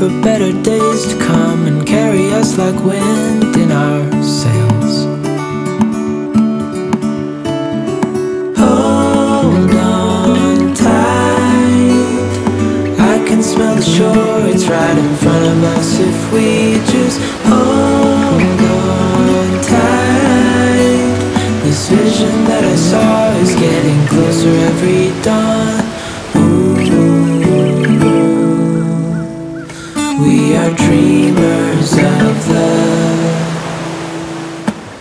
for better days to come and carry us like wind in our sails. Hold on tight, I can smell the shore, it's right in front of us if we just hold on tight. This vision that I saw is getting closer every dawn. We are dreamers of the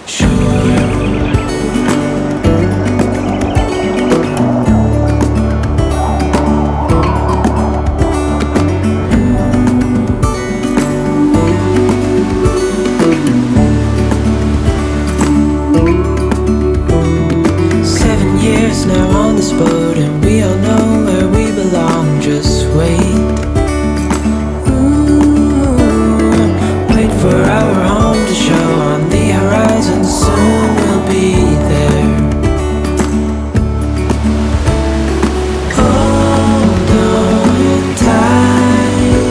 shore. 7 years now on this boat, and we all know where we belong. Just wait. For our home to show on the horizon, soon we'll be there. Hold on tight,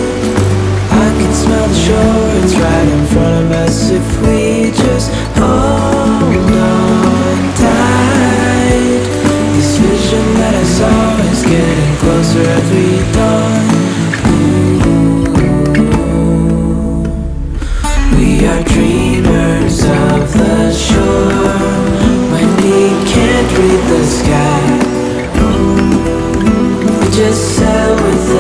I can smell the shore, it's right in front of us if we just hold on tight. This vision that I saw is getting closer every dawn. We are dreamers of the shore. When we can't read the sky, we just sail with